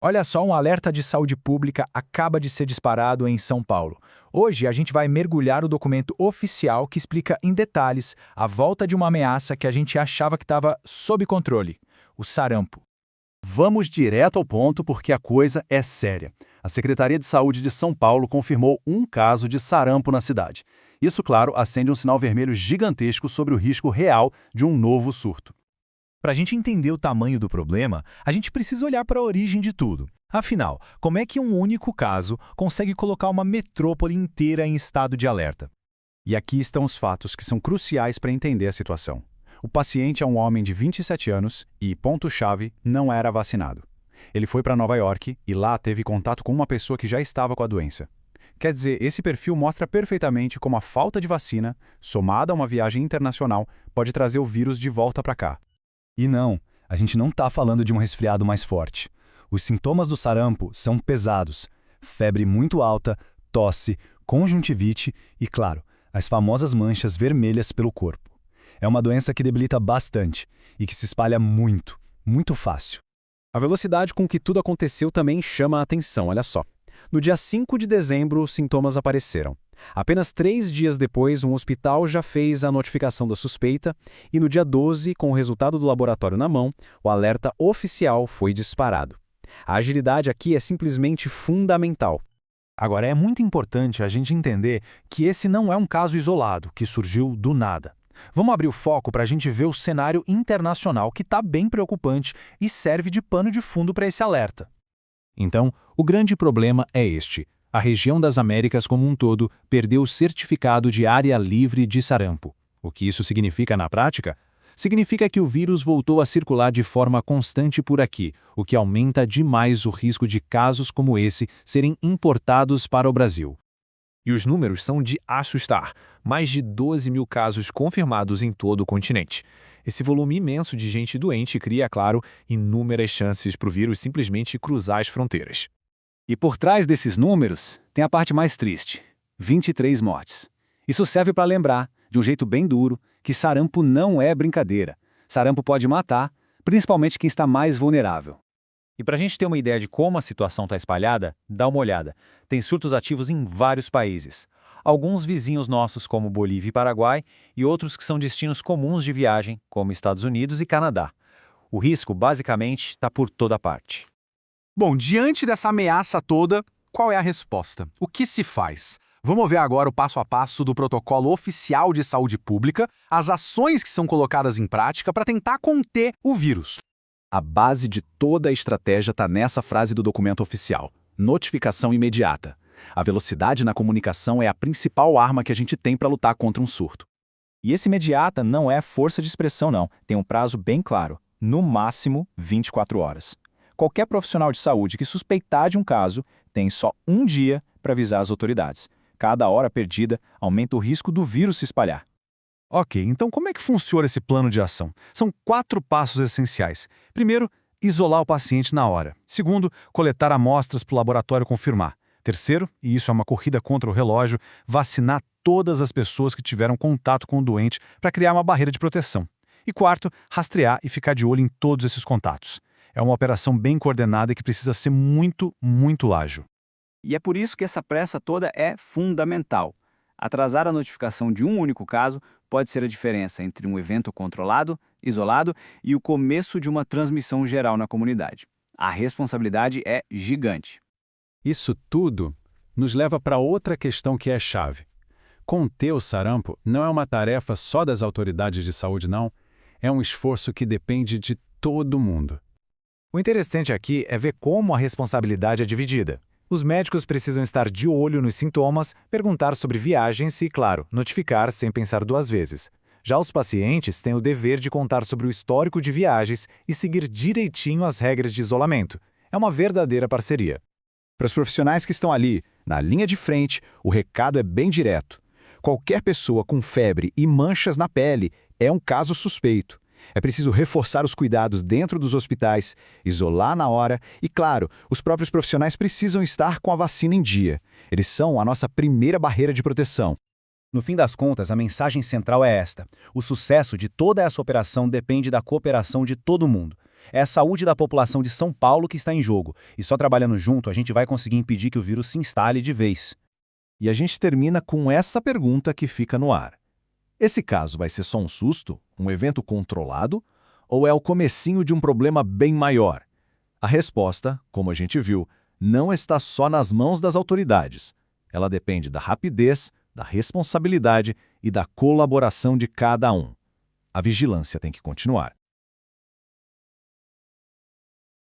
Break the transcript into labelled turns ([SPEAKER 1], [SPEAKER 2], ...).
[SPEAKER 1] Olha só, um alerta de saúde pública acaba de ser disparado em São Paulo. Hoje a gente vai mergulhar o documento oficial que explica em detalhes a volta de uma ameaça que a gente achava que estava sob controle: o sarampo.
[SPEAKER 2] Vamos direto ao ponto porque a coisa é séria. A Secretaria de Saúde de São Paulo confirmou um caso de sarampo na cidade. Isso, claro, acende um sinal vermelho gigantesco sobre o risco real de um novo surto.
[SPEAKER 3] Para a gente entender o tamanho do problema, a gente precisa olhar para a origem de tudo. Afinal, como é que um único caso consegue colocar uma metrópole inteira em estado de alerta?
[SPEAKER 2] E aqui estão os fatos que são cruciais para entender a situação. O paciente é um homem de 27 anos e, ponto-chave, não era vacinado. Ele foi para Nova York e lá teve contato com uma pessoa que já estava com a doença. Quer dizer, esse perfil mostra perfeitamente como a falta de vacina, somada a uma viagem internacional, pode trazer o vírus de volta para cá.
[SPEAKER 4] E não, a gente não está falando de um resfriado mais forte. Os sintomas do sarampo são pesados: febre muito alta, tosse, conjuntivite e, claro, as famosas manchas vermelhas pelo corpo. É uma doença que debilita bastante e que se espalha muito, muito fácil.
[SPEAKER 2] A velocidade com que tudo aconteceu também chama a atenção, olha só. No dia 5 de dezembro, os sintomas apareceram. Apenas 3 dias depois, um hospital já fez a notificação da suspeita e no dia 12, com o resultado do laboratório na mão, o alerta oficial foi disparado. A agilidade aqui é simplesmente fundamental.
[SPEAKER 4] Agora, é muito importante a gente entender que esse não é um caso isolado, que surgiu do nada. Vamos abrir o foco para a gente ver o cenário internacional que está bem preocupante e serve de pano de fundo para esse alerta.
[SPEAKER 1] Então, o grande problema é este: a região das Américas como um todo perdeu o certificado de área livre de sarampo. O que isso significa na prática? Significa que o vírus voltou a circular de forma constante por aqui, o que aumenta demais o risco de casos como esse serem importados para o Brasil.
[SPEAKER 3] E os números são de assustar. Mais de 12 mil casos confirmados em todo o continente. Esse volume imenso de gente doente cria, claro, inúmeras chances para o vírus simplesmente cruzar as fronteiras.
[SPEAKER 2] E por trás desses números, tem a parte mais triste: 23 mortes. Isso serve para lembrar, de um jeito bem duro, que sarampo não é brincadeira. Sarampo pode matar, principalmente quem está mais vulnerável.
[SPEAKER 5] E para a gente ter uma ideia de como a situação está espalhada, dá uma olhada. Tem surtos ativos em vários países. Alguns vizinhos nossos, como Bolívia e Paraguai, e outros que são destinos comuns de viagem, como Estados Unidos e Canadá. O risco, basicamente, está por toda parte.
[SPEAKER 6] Bom, diante dessa ameaça toda, qual é a resposta? O que se faz? Vamos ver agora o passo a passo do protocolo oficial de saúde pública, as ações que são colocadas em prática para tentar conter o vírus.
[SPEAKER 2] A base de toda a estratégia está nessa frase do documento oficial: notificação imediata. A velocidade na comunicação é a principal arma que a gente tem para lutar contra um surto.
[SPEAKER 4] E esse imediata não é força de expressão, não. Tem um prazo bem claro: no máximo 24 horas. Qualquer profissional de saúde que suspeitar de um caso tem só um dia para avisar as autoridades. Cada hora perdida aumenta o risco do vírus se espalhar.
[SPEAKER 6] Ok, então como é que funciona esse plano de ação? São 4 passos essenciais. Primeiro, isolar o paciente na hora. Segundo, coletar amostras para o laboratório confirmar. Terceiro, e isso é uma corrida contra o relógio, vacinar todas as pessoas que tiveram contato com o doente para criar uma barreira de proteção. E quarto, rastrear e ficar de olho em todos esses contatos. É uma operação bem coordenada e que precisa ser muito, muito ágil.
[SPEAKER 7] E é por isso que essa pressa toda é fundamental. Atrasar a notificação de um único caso pode ser a diferença entre um evento controlado, isolado e o começo de uma transmissão geral na comunidade. A responsabilidade é gigante.
[SPEAKER 4] Isso tudo nos leva para outra questão que é chave. Conter o sarampo não é uma tarefa só das autoridades de saúde, não. É um esforço que depende de todo mundo.
[SPEAKER 3] O interessante aqui é ver como a responsabilidade é dividida. Os médicos precisam estar de olho nos sintomas, perguntar sobre viagens e, claro, notificar sem pensar 2 vezes. Já os pacientes têm o dever de contar sobre o histórico de viagens e seguir direitinho as regras de isolamento. É uma verdadeira parceria.
[SPEAKER 2] Para os profissionais que estão ali, na linha de frente, o recado é bem direto. Qualquer pessoa com febre e manchas na pele é um caso suspeito. É preciso reforçar os cuidados dentro dos hospitais, isolar na hora e, claro, os próprios profissionais precisam estar com a vacina em dia. Eles são a nossa primeira barreira de proteção.
[SPEAKER 5] No fim das contas, a mensagem central é esta: o sucesso de toda essa operação depende da cooperação de todo mundo.
[SPEAKER 2] É a saúde da população de São Paulo que está em jogo, e só trabalhando junto a gente vai conseguir impedir que o vírus se instale de vez.
[SPEAKER 1] E a gente termina com essa pergunta que fica no ar. Esse caso vai ser só um susto, um evento controlado, ou é o comecinho de um problema bem maior? A resposta, como a gente viu, não está só nas mãos das autoridades. Ela depende da rapidez, da responsabilidade e da colaboração de cada um. A vigilância tem que continuar.